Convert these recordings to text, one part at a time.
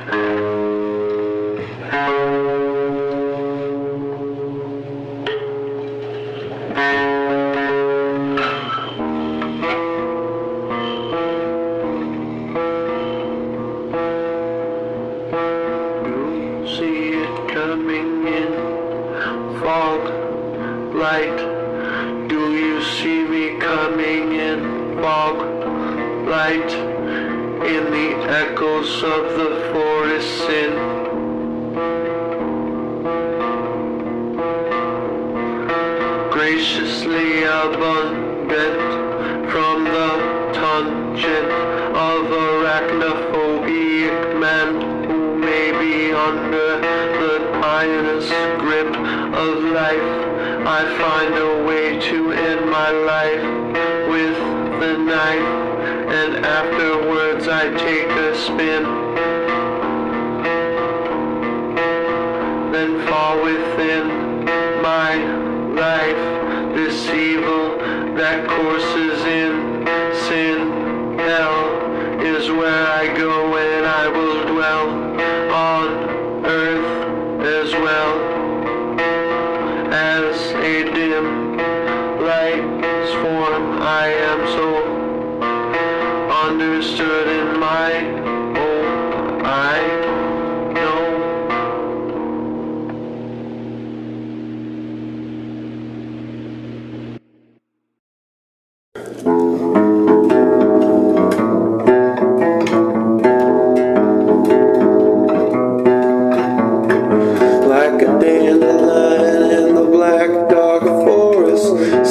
See it coming in, fog, light. Do you see me coming in, fog, light? In the echoes of the forest sin. Graciously abundant from the tangent of arachnophobic man who may be under the tireless grip of life. I find a way to end my life with the knife, and afterwards I take a spin, then fall within my life, this evil that courses in sin. Hell is where I go, and I will dwell on earth as well as a dim light's form. I am so understood in my own I know. Like a dandelion in the black dark forest,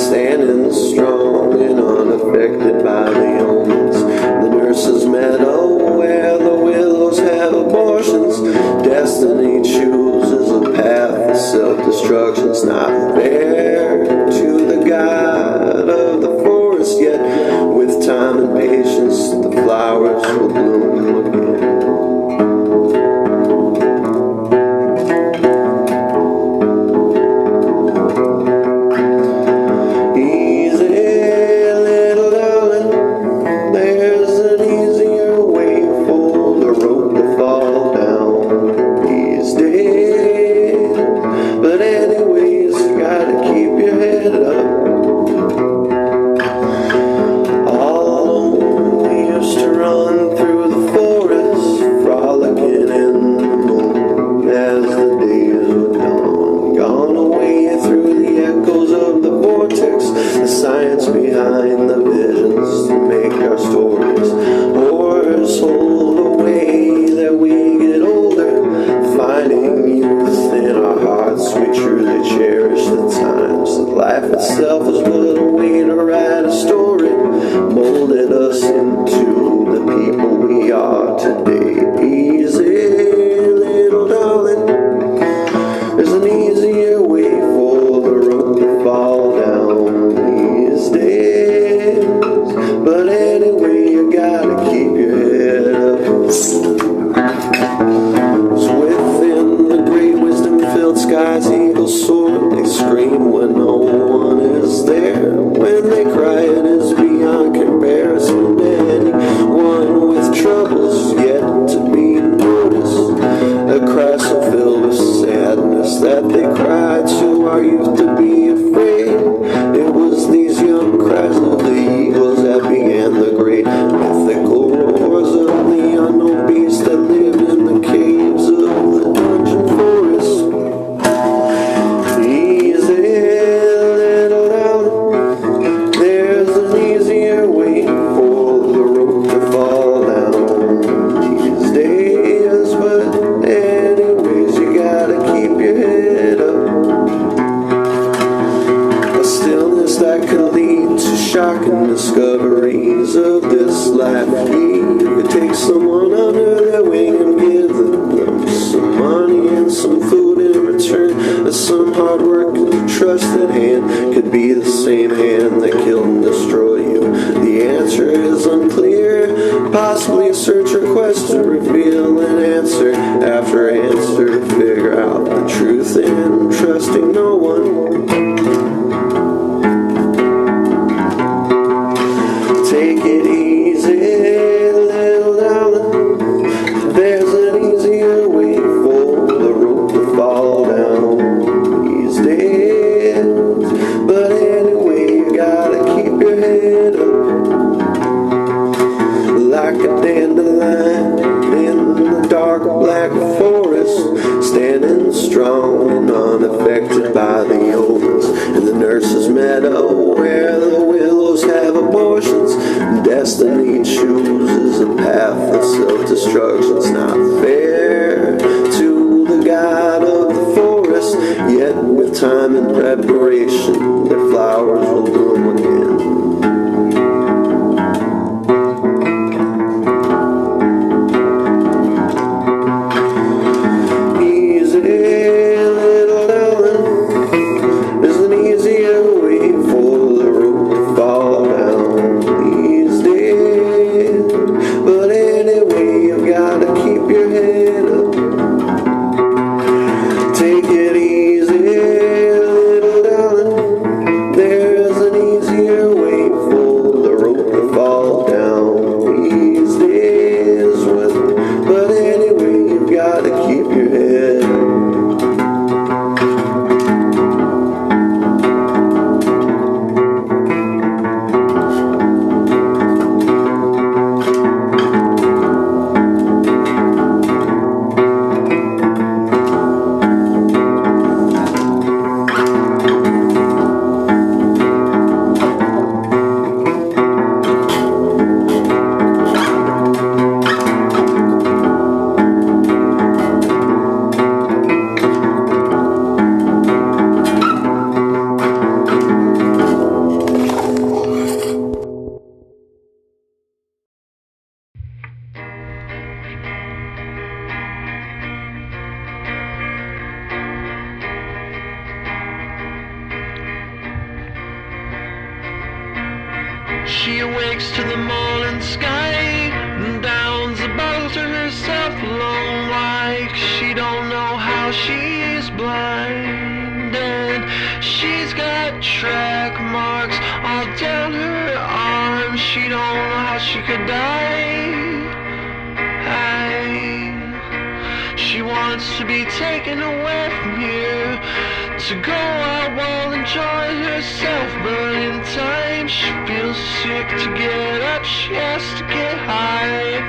standing strong and unaffected by the omens. The nurse's meadow where the willows have abortions. Destiny chooses a path of self-destruction's not fair to the god of the forest, yet with time and patience the flowers will bloom again. Behind the visions to make our stories horrors hold the way that we get older, finding youth in our hearts. We truly cherish the times that life itself was but a way to write a story, molded us into the people we are today. Easy, little darling, there's an easier way for the road to fall down these days. But anyway, you gotta keep your head up. So within the great wisdom-filled skies, eagles soar. They scream when no one is there. When they cry, it is beyond comparison. Anyone with troubles yet to be noticed, a cry so filled with sadness that they cried to our youth to be afraid. It was these young cries of the eagles that began the great mythical roars of the unknown beast that lived in the caves of the dungeon forest. Easy, little darling, there's an easier way for the road to fall down these days. But anyways, you gotta keep your head up. A stillness that could lead to shocking discoveries of this life. You could take someone under their wing and give them some money and some food in return. But some hard work and trusted hand could be the same hand that killed and destroyed you. The answer is unclear, possibly a search or quest to reveal an answer after answer to figure out the truth in trusting no one. Take it easy, little darling, there's an easy like a dandelion in the dark black forest, standing strong and unaffected by the omens in the nurse's meadow where the willows have abortions. Destiny chooses a path of self-destruction's not fair to the god of the forest, yet with time and preparation their flowers will bloom again. She awakes to the morning sky and downs a bottle to herself alone, like she don't know how she's blind. And she's got track marks all down her arms. She don't know how she could die. She wants to be taken away from here, to go out while enjoying herself, but in time she feels sick to get up, she has to get high.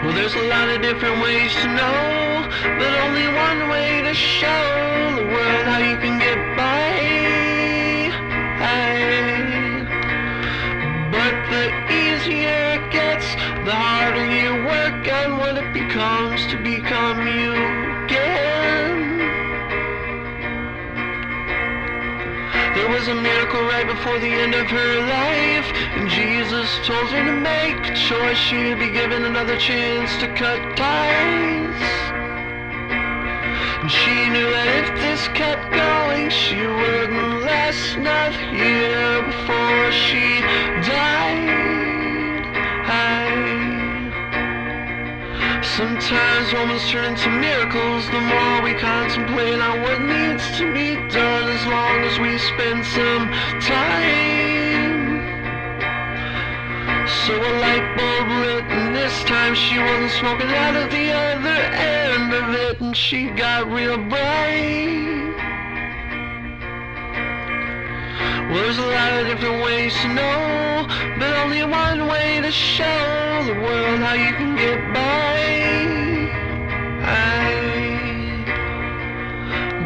Well, there's a lot of different ways to know, but only one way to show the world how you can get by. But the easier it gets, the harder you work and what it becomes to become you again. There was a miracle right before the end of her life, and Jesus told her to make a choice. She'd be given another chance to cut ties. And she knew that if this kept going, she wouldn't last another year before she died. Sometimes moments turn into miracles the more we contemplate on what needs to be done, as long as we spend some time. So a light bulb lit, and this time she wasn't smoking out of the other end of it, and she got real bright. Well, there's a lot of different ways to know, but only one way to show the world how you can get by.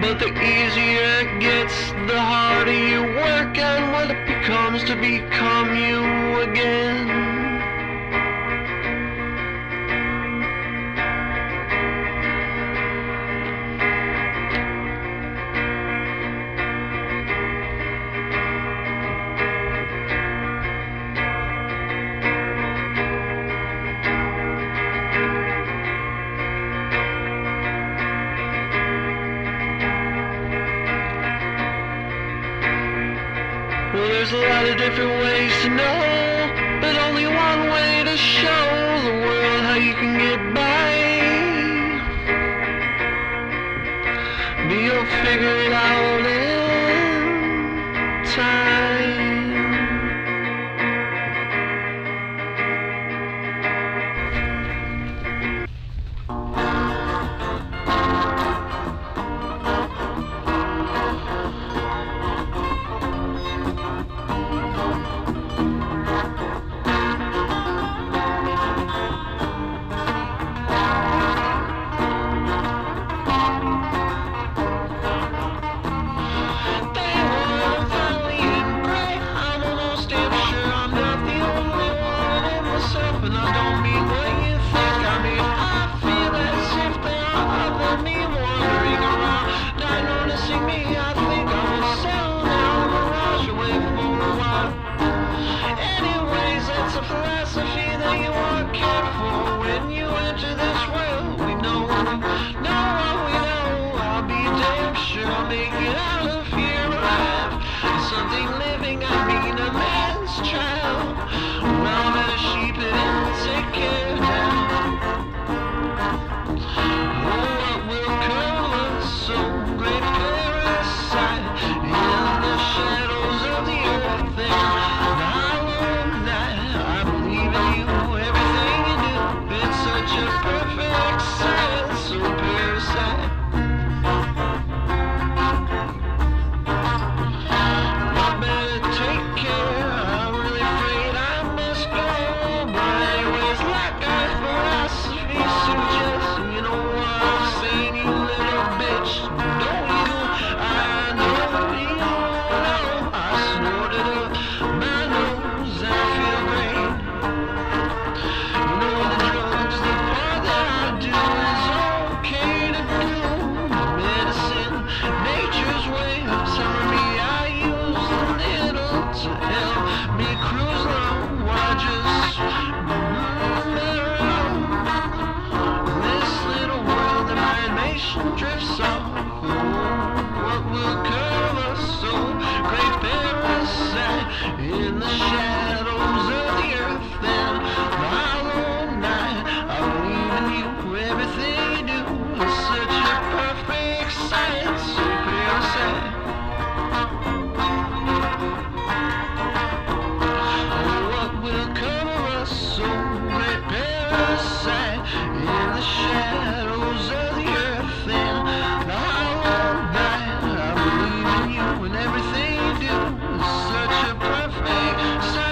But the easier it gets, the harder you work and what it becomes to become you again. Well, there's a lot of different ways to know, but only one way to show the world how you can get by. But you'll figure it out in time. imagination drifts off. What will curve us so? Great parasite in the shadows of the earth and the hollow night. I believe in you, everything you do is such a perfect science. So parasite. What will cover us so? Great parasite in the shadows of the earth and the hollow night. I believe in you and everything you do is such a perfect science.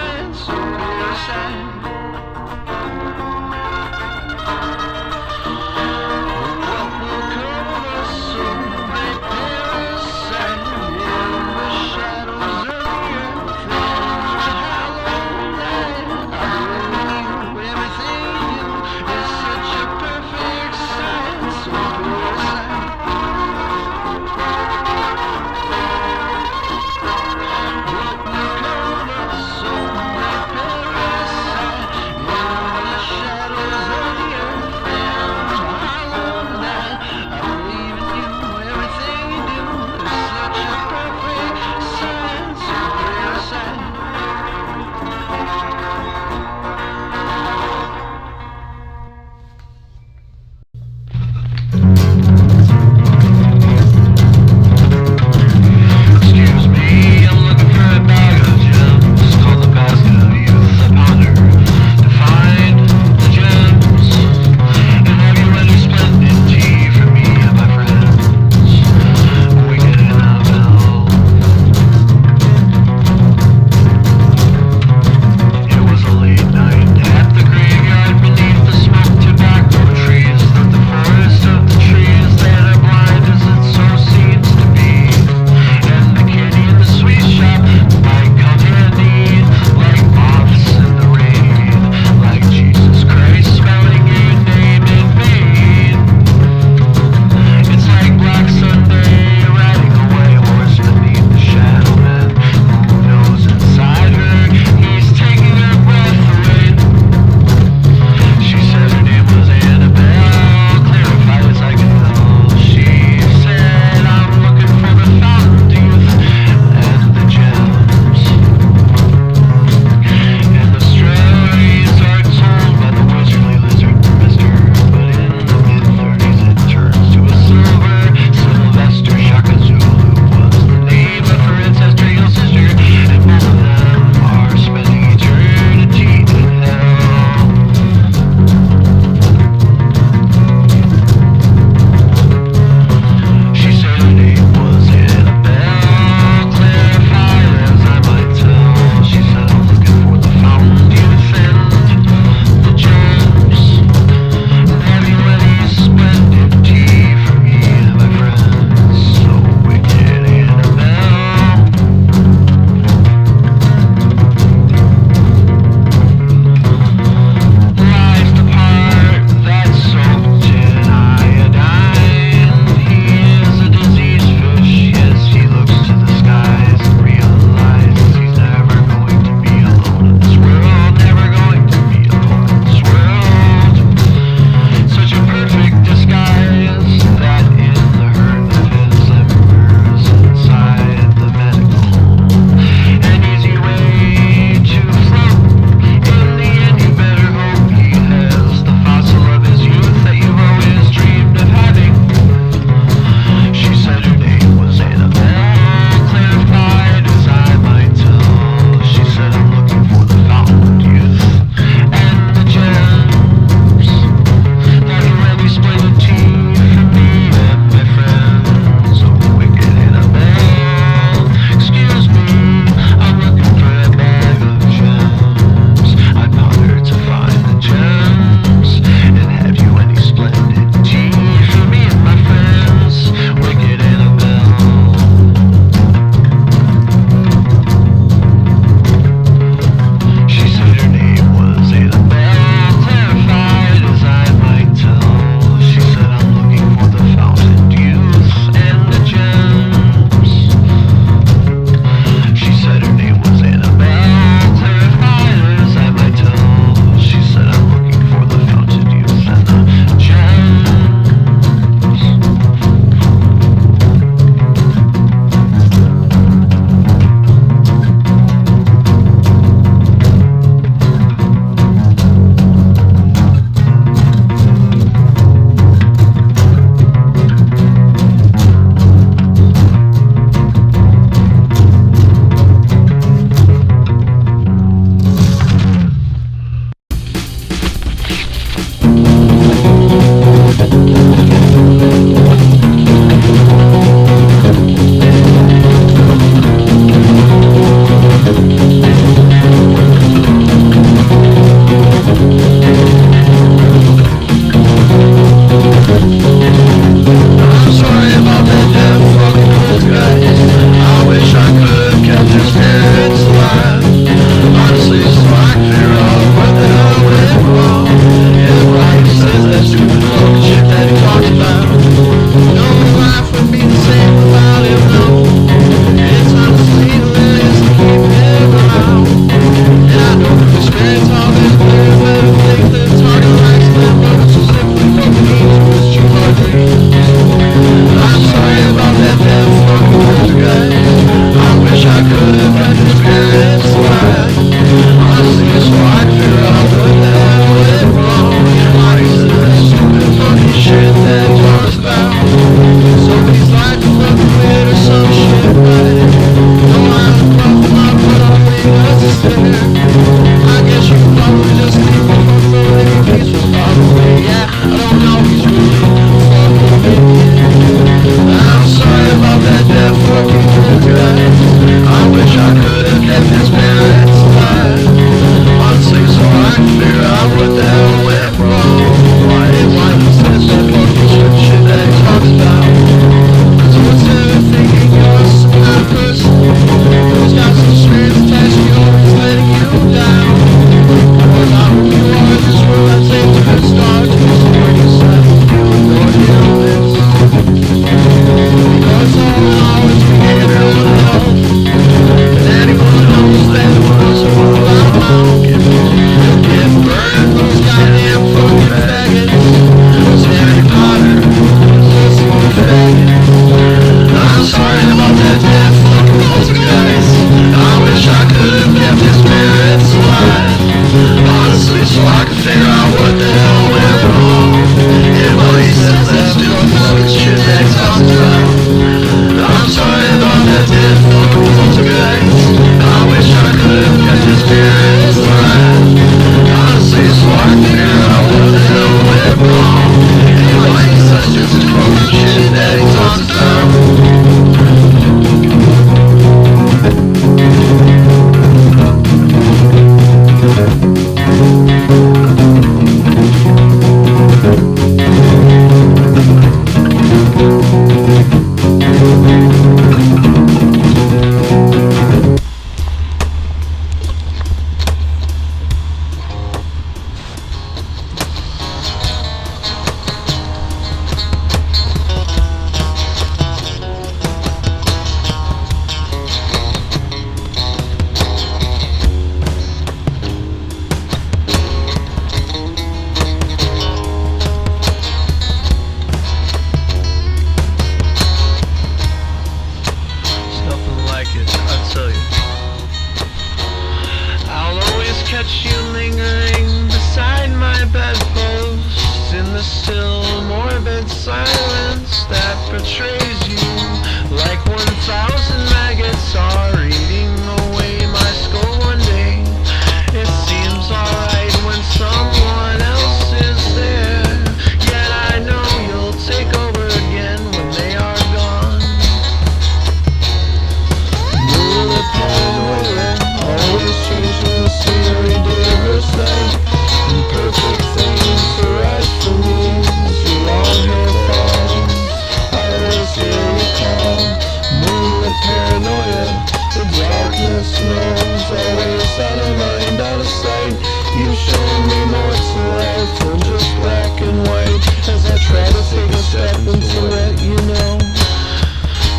paranoia. The darkness knows, always out of mind, out of sight. You show me more to life than just black and white. As I try to take a step into let you know,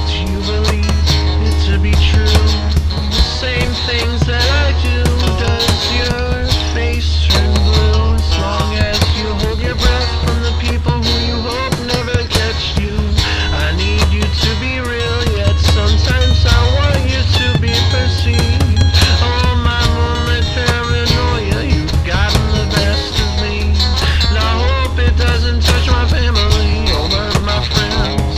do you believe it to be true? The same things that I do. Does your face turn blue as long as you hold your breath from the people who you hope never catch you? I need you to be real, yet sometimes I want you to be perceived. Oh, my moonlit paranoia, you've gotten the best of me. And I hope it doesn't touch my family or my friends.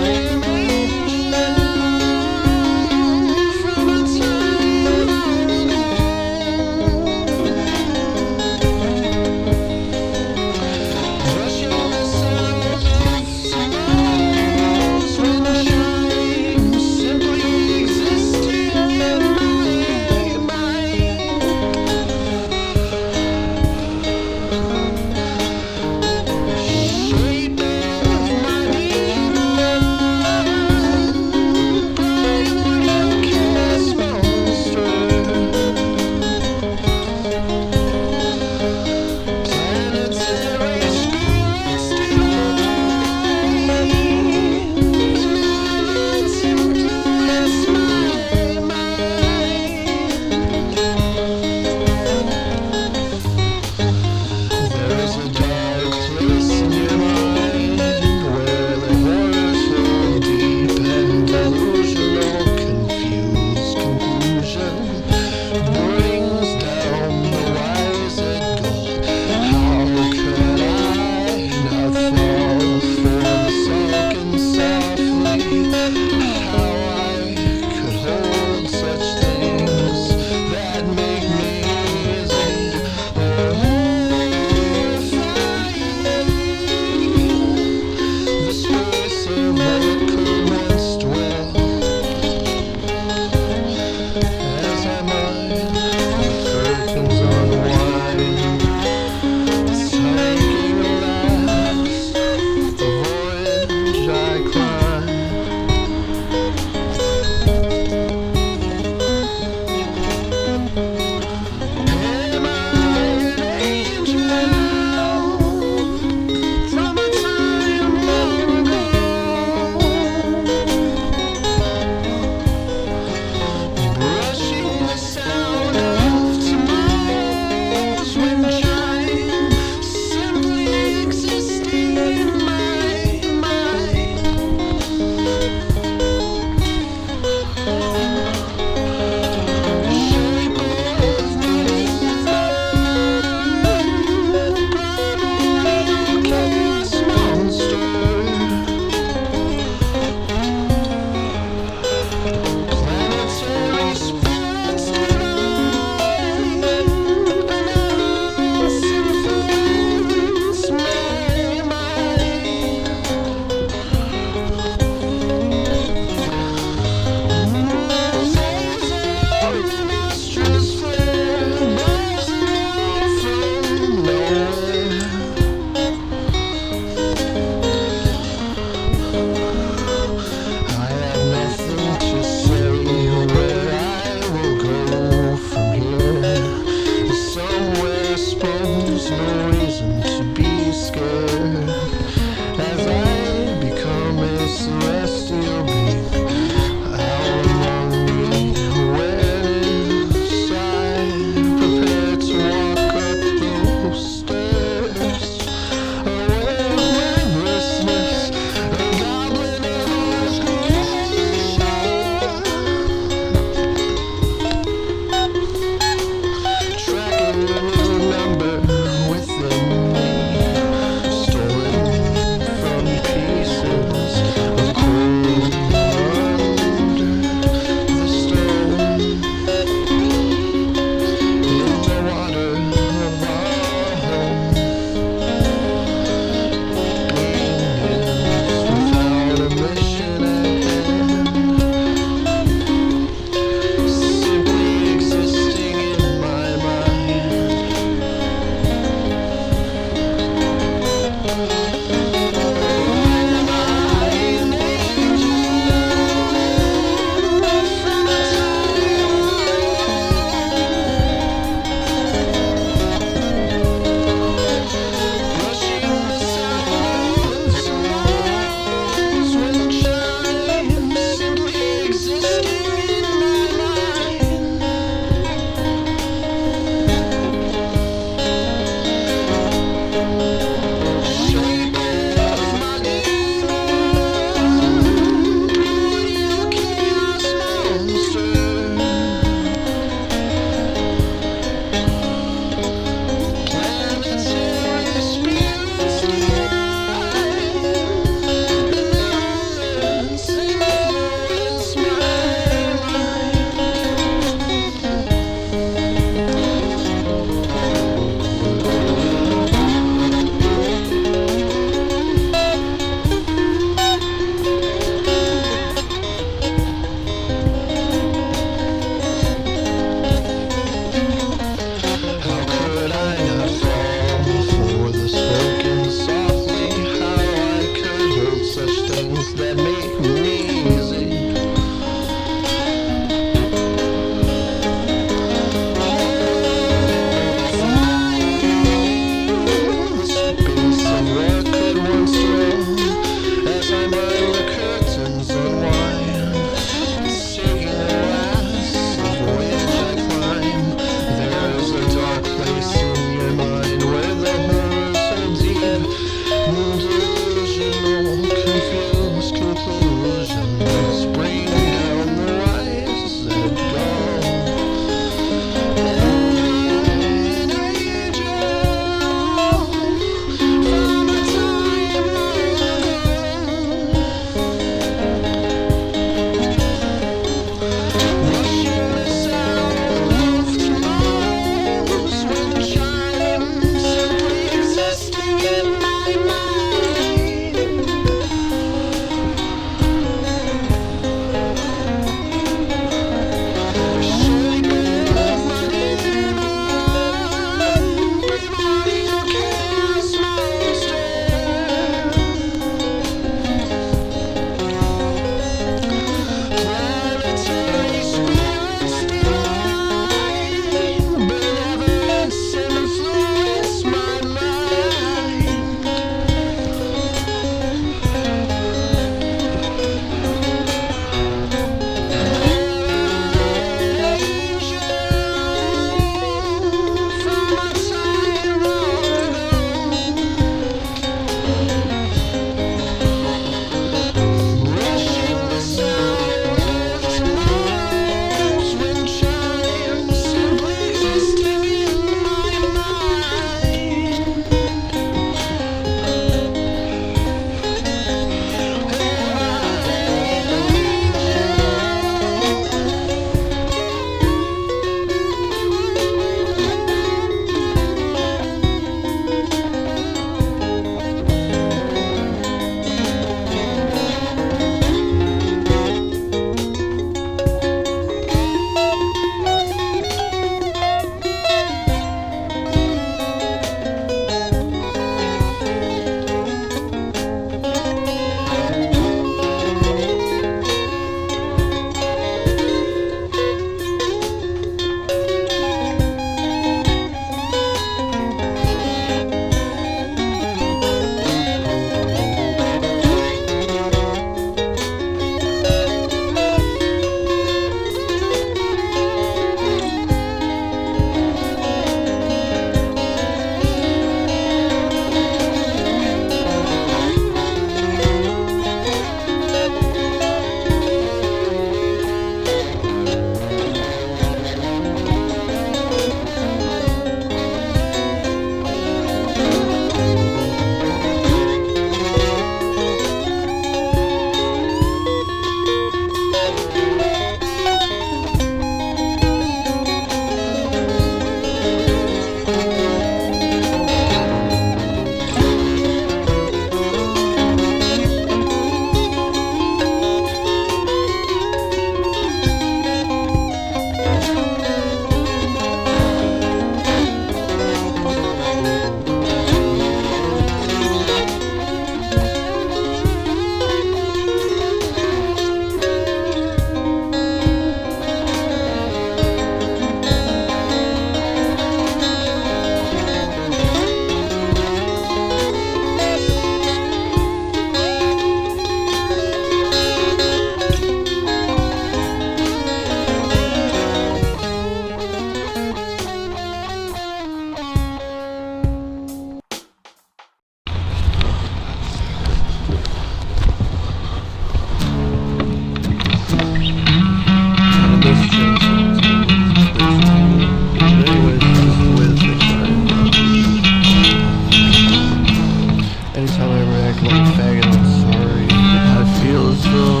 Anytime I ever act like a faggot, I'm sorry. I feel as though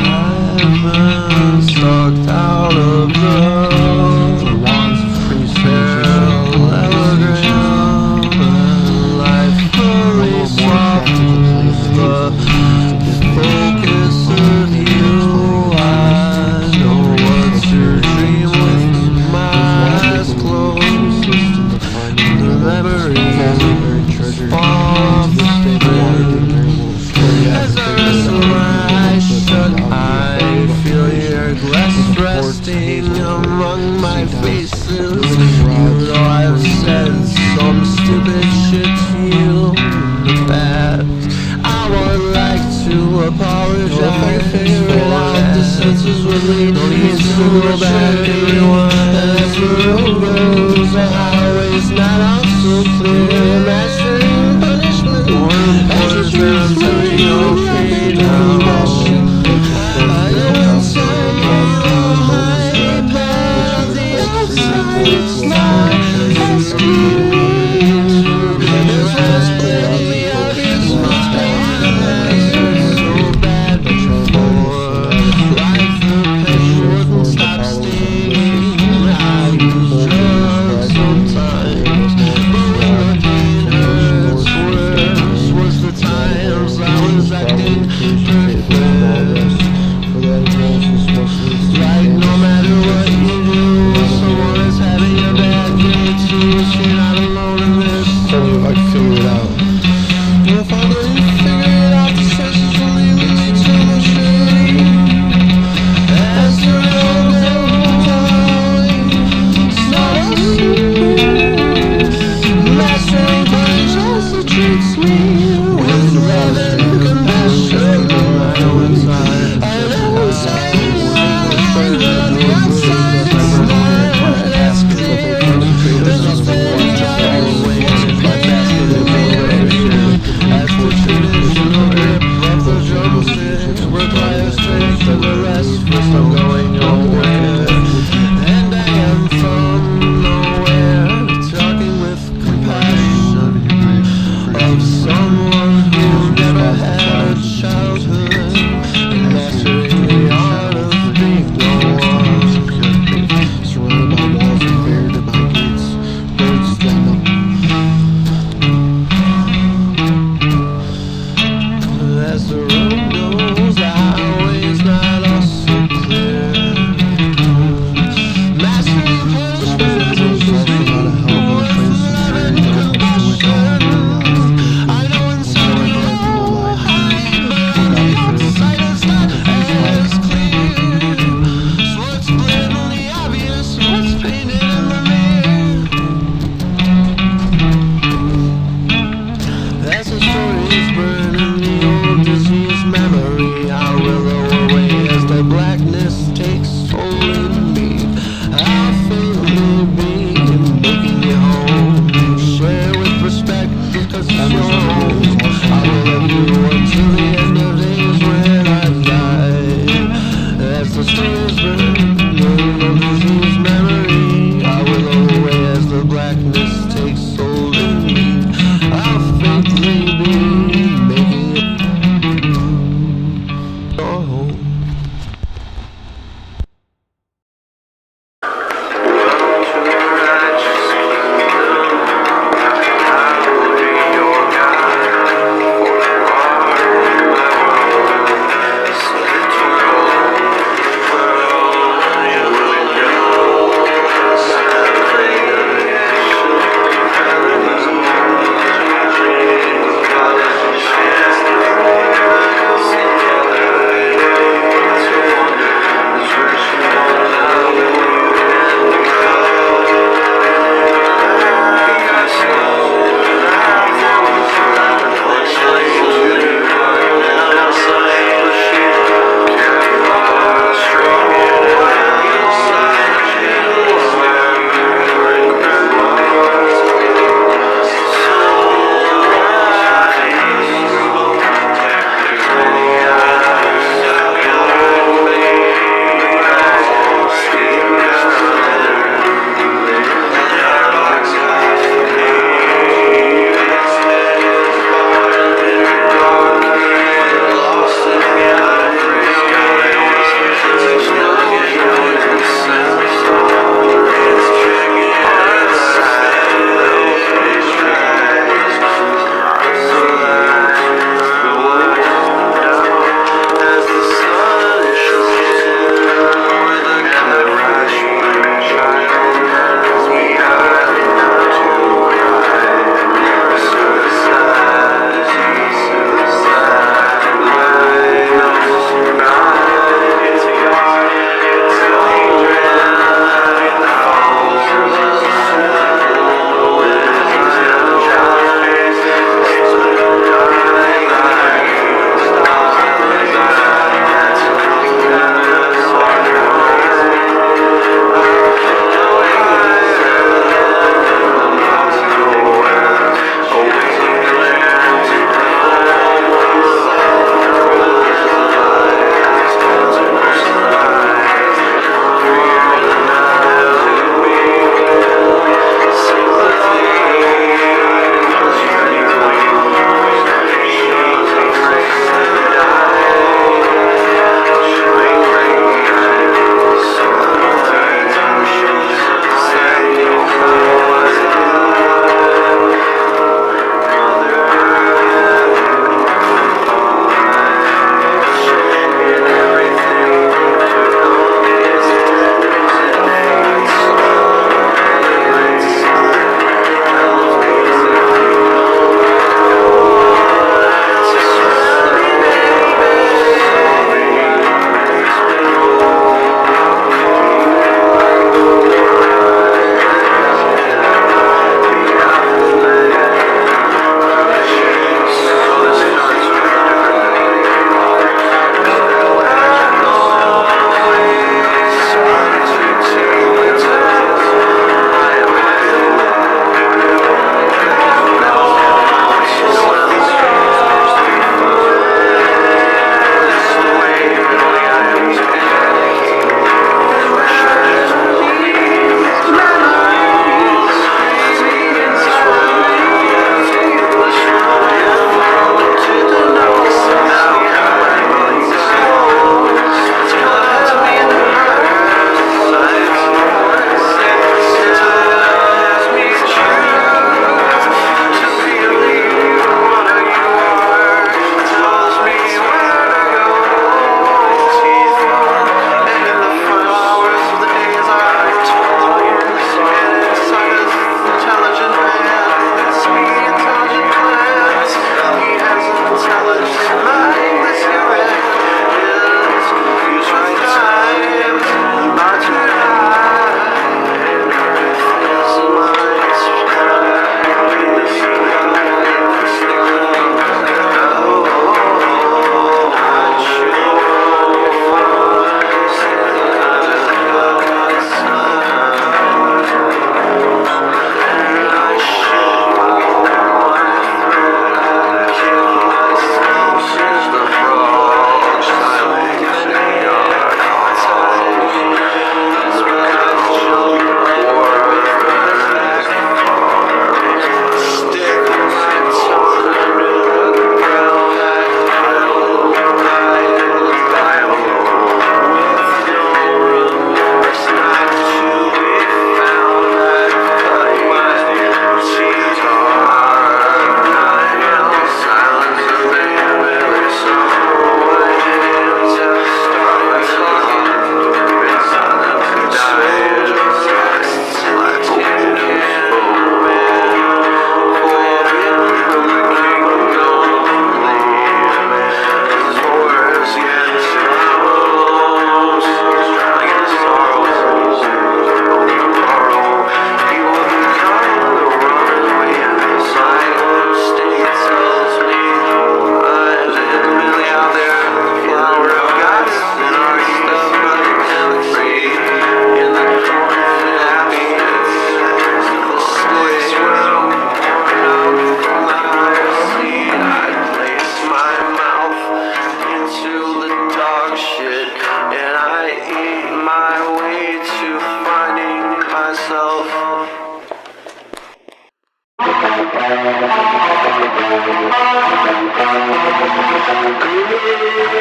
I've been sucked out of the wands of free life very soft. The focus of you, I know what's your dream with my eyes closed. The memories fall as I rest my eyes shut. I feel your glass resting among my faces. You know I've said some stupid shit to you in the past. I would like to apologize for all the senses with me. No need to go back and rewind. As the road goes, the highway's not out so clear. Mastering punishment, as you turn to be okay now. I don't turn my back, the outside is not as clear. There's less plenty the obvious mind. So bad before life, the pain wouldn't stop stinging. I use drugs sometimes, but when the pain hurts worse was the times I was acting perfect. Like no matter what you do, someone is having a bad day too. You're not alone in this. Tell me if I can figure it out. If I couldn't figure it out, the senses will leave me too much shame. As the road goes on, it's not a secret. Mastering punch also treats me with love and compassion on my own side. I know inside on the outside, it's not as clear. There's no spinning drive away to my basket of motivation. As for tradition, the grip of the drumstick requires strength and the rest was no going nowhere. And I am from nowhere, talking with compassion of someone who never had a childhood, mastering the art of being no one. Surrounded by walls and buried in my gates. Birds stand up. As the road goes, the highway's not all so clear.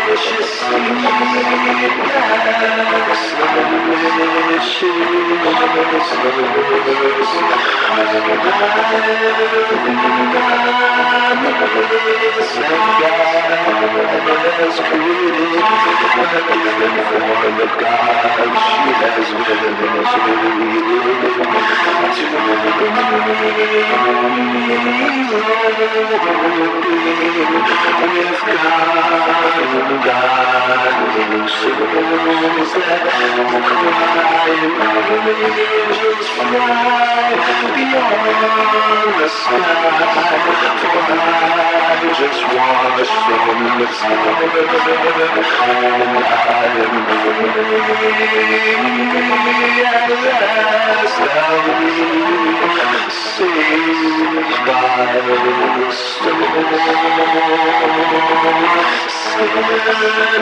delicious feedbacks, as Briddick, a different form of God, she has been with God souls that cry, angels fly beyond the sky, for I just watched from the tower, and I am free at last. I'll be saved by the storm.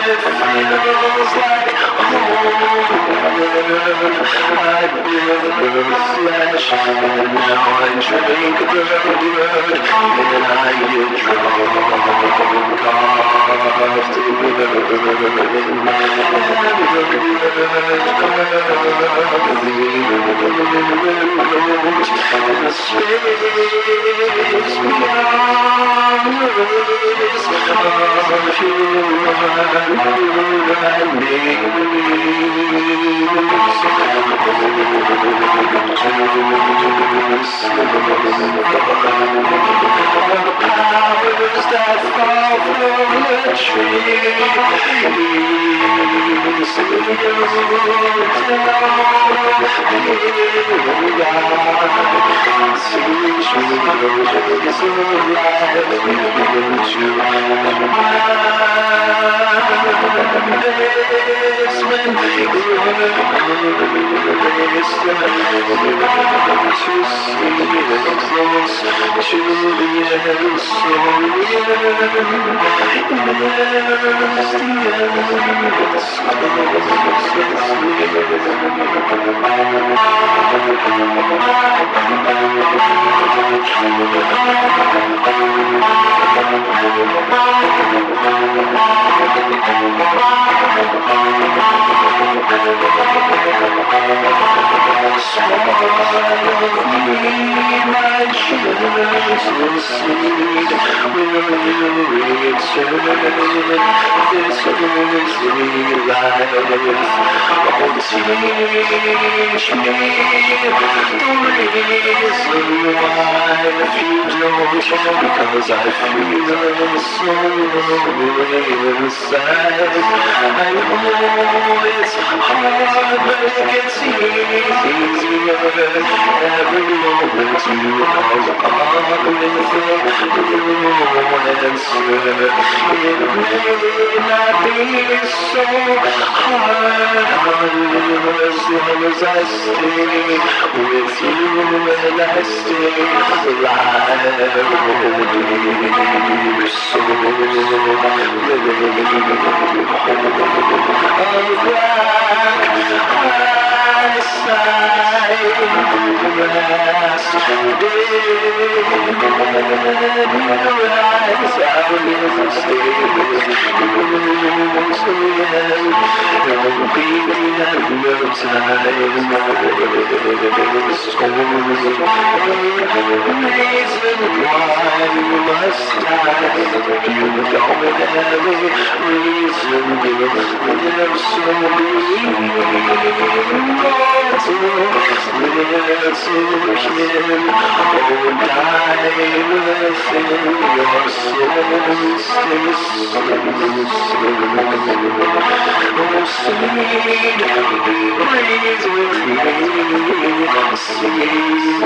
It feels like home. I bit her flesh, and now I drink her blood, and I get drunk off the burn, and the blood of the human goat in space beyond the rays of human powers that fall from the trees, teach me the ways of life into when to see it close to the end, so near. There's the end, it's close, it's my gentle seed, will you return this earthly life? Oh, teach me the reason why. If you don't, because I feel so lonely inside. I know it's hard, but it gets easier every moment you come up with a new answer. It may not be so hard on you as long as I stay with you and I stay alive. Your soul living a black eyesight yesterday. Your eyes, I will stay with you till the end. There'll be the end of time. Reason why you must die. You don't have any reason you live so little kin, oh, die within your soul, stay still. Oh, seed, breathe with me, see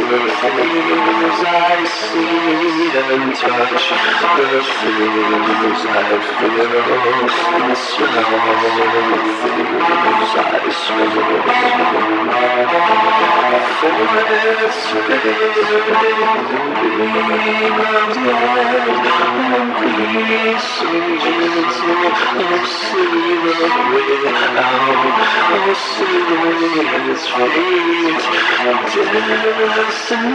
the things I see and touch the things I feel and smell the things I smell. forest faded gleam of light on me so gentle. I'll see the way out, I'll see the way it's fate. Destiny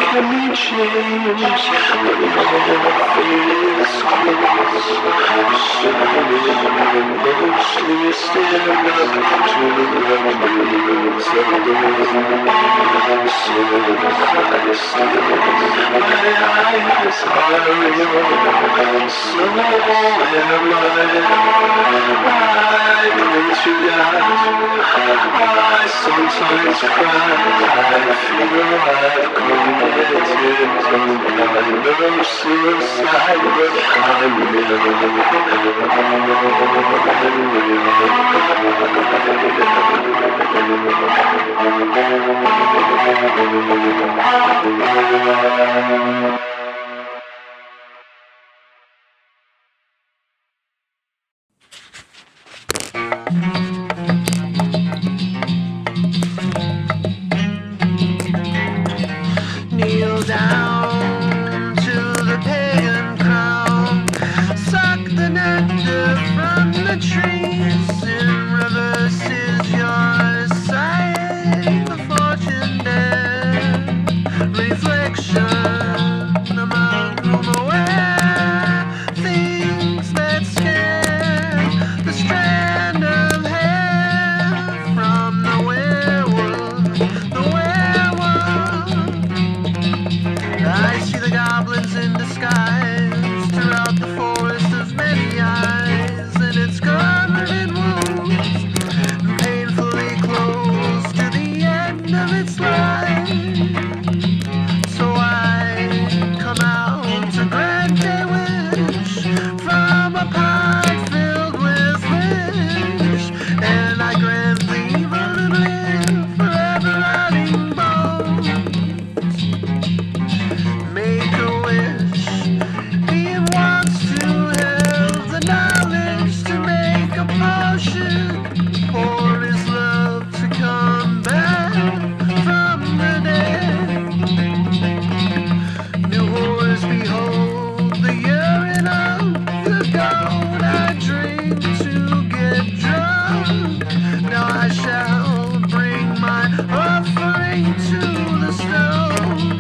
can be changed, but my fate is close. Shining mostly stand up to the memories of those. So I still, my eyes are yours. So am I pray to God. I sometimes cry. I feel I've committed some kind of suicide, but I'm real and real. Kneel down to the pagan crown, suck the nectar from the trees. In reverse is your sight, the fortune dead reflection among whom aware things that scare the strand of hair from the werewolf, the werewolf. I see the goblins in disguise throughout the forest of many eyes, and it's covered in wounds, painfully close to the end of its life. So I come out to grant a wish from a pot filled with wish, and I grant evil and live forever rotting bones. Make a wish. He wants to have the knowledge to make a potion for his love to come back from the dead. New horrors behold the urine of the goat. I drink to get drunk. Now I shall bring my offering to the stone,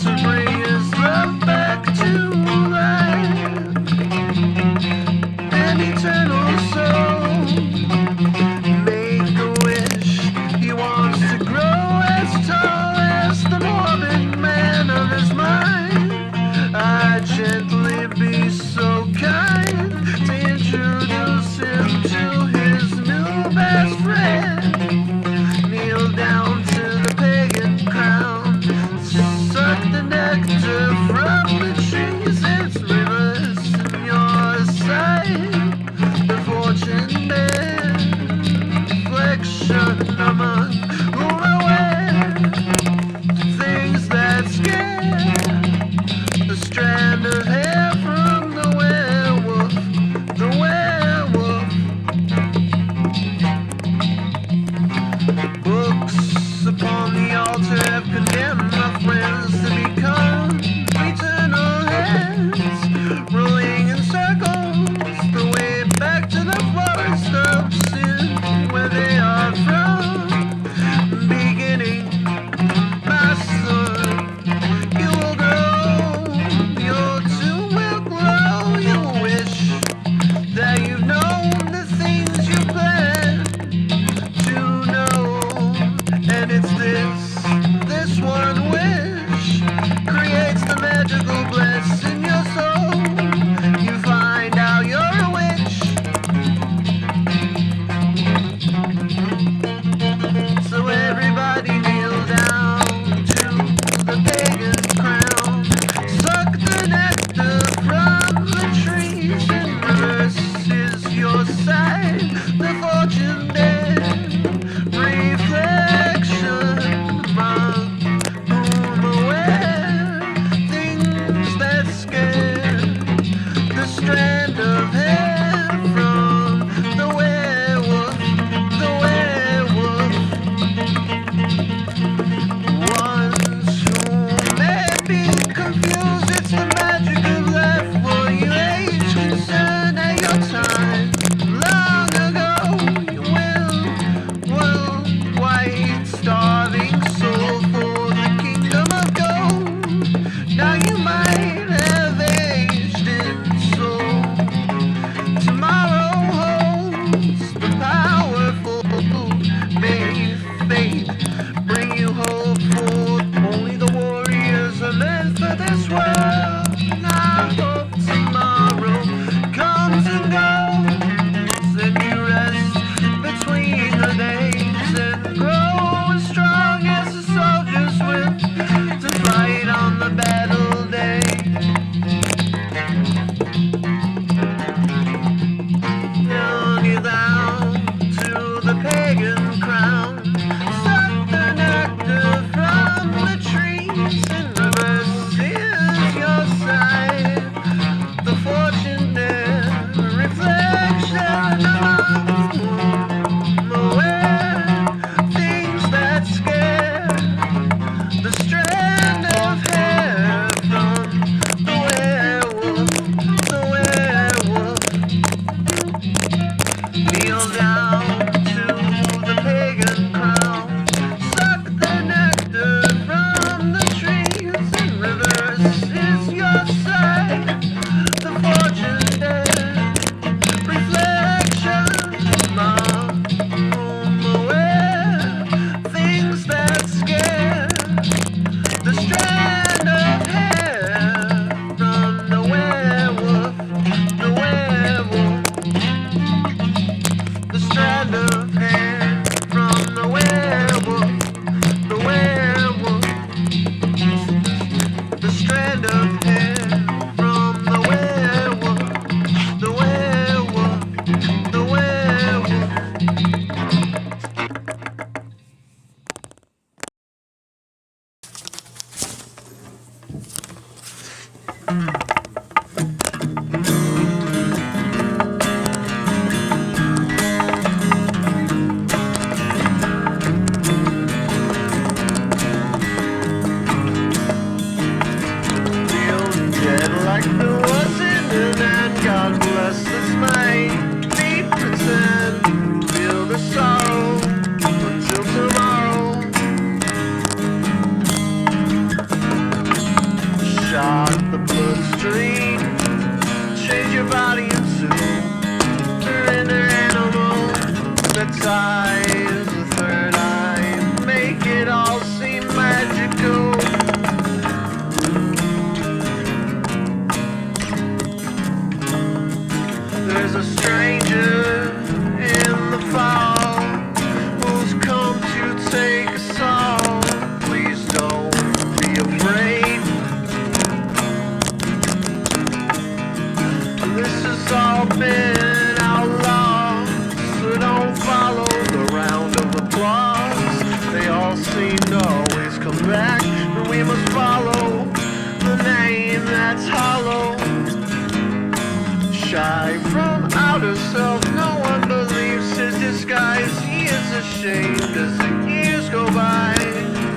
to bring his love back to life, an eternal soul. Make a wish. He wants to grow as tall as the morbid man of his mind. I gently be so kind to introduce him to his new best friend. Kneel down to the pagan crown, suck the nectar from the trees. It's rivers in your sight, the fortune dead reflection among whom aware things that scare the strand of hair from the werewolf, the werewolf. Books upon the altar have condemned my friends to become eternal heads, rolling in circles the way back to the forest of sin where they are from. strand of hair from the werewolf, the werewolf. The strand of hair from the werewolf, the werewolf, the werewolf. Like there wasn't an end, God bless this might be pretend. Feel the sorrow until tomorrow. Shock the bloodstream, change your body into surrender animal. That's eyes, the third eye, make it all seem magical. There's a stranger in the fall who's come to take us all. Please don't be afraid. This has all been outlawed, so don't follow the round of applause. They all seem to always come back, and we must follow the name that's hollow. Shy from outer self, no one believes his disguise. He is ashamed as the years go by.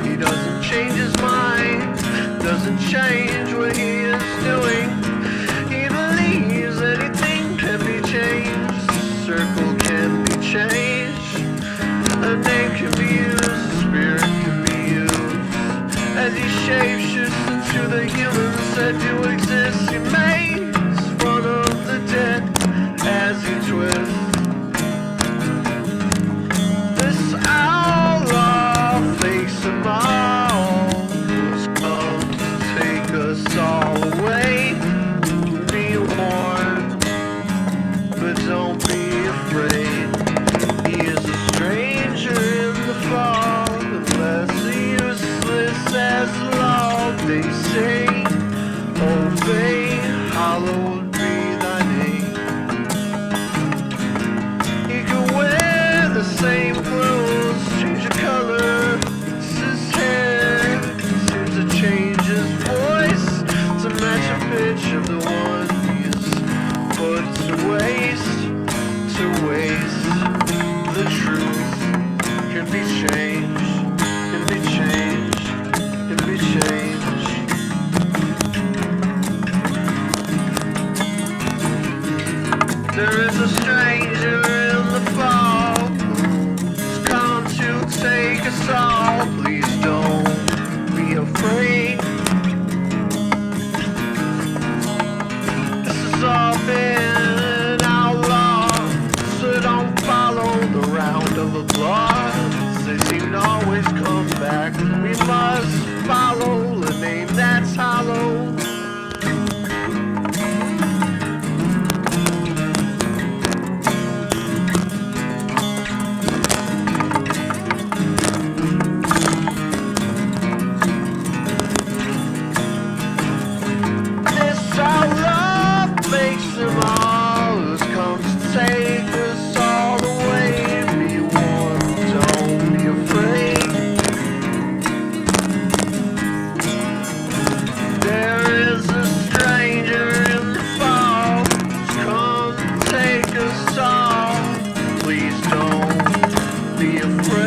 He doesn't change his mind, doesn't change what he is doing. He believes anything can be changed, circle can be changed, a name can be used, a spirit can be used. As he shapeshifts into the humans that do exist, he makes fun of the dead as he twists. This outlaw face him all who's come to take us all away. Be warned, but don't be afraid. He is a stranger in the fog, less useless as the law. They say, obey, hallowed be thy name. He can wear the same clothes, change the color, his hair, seems to change his voice to match the pitch of the one he's put to waste, to waste. The truth can be changed, can be changed, can be changed. There is a stranger in the fall who's come to take us all. Please don't be afraid. This has all been outlawed, so don't follow the round of applause. They seem to always come back. We must follow the name that's hollow. Please don't be afraid.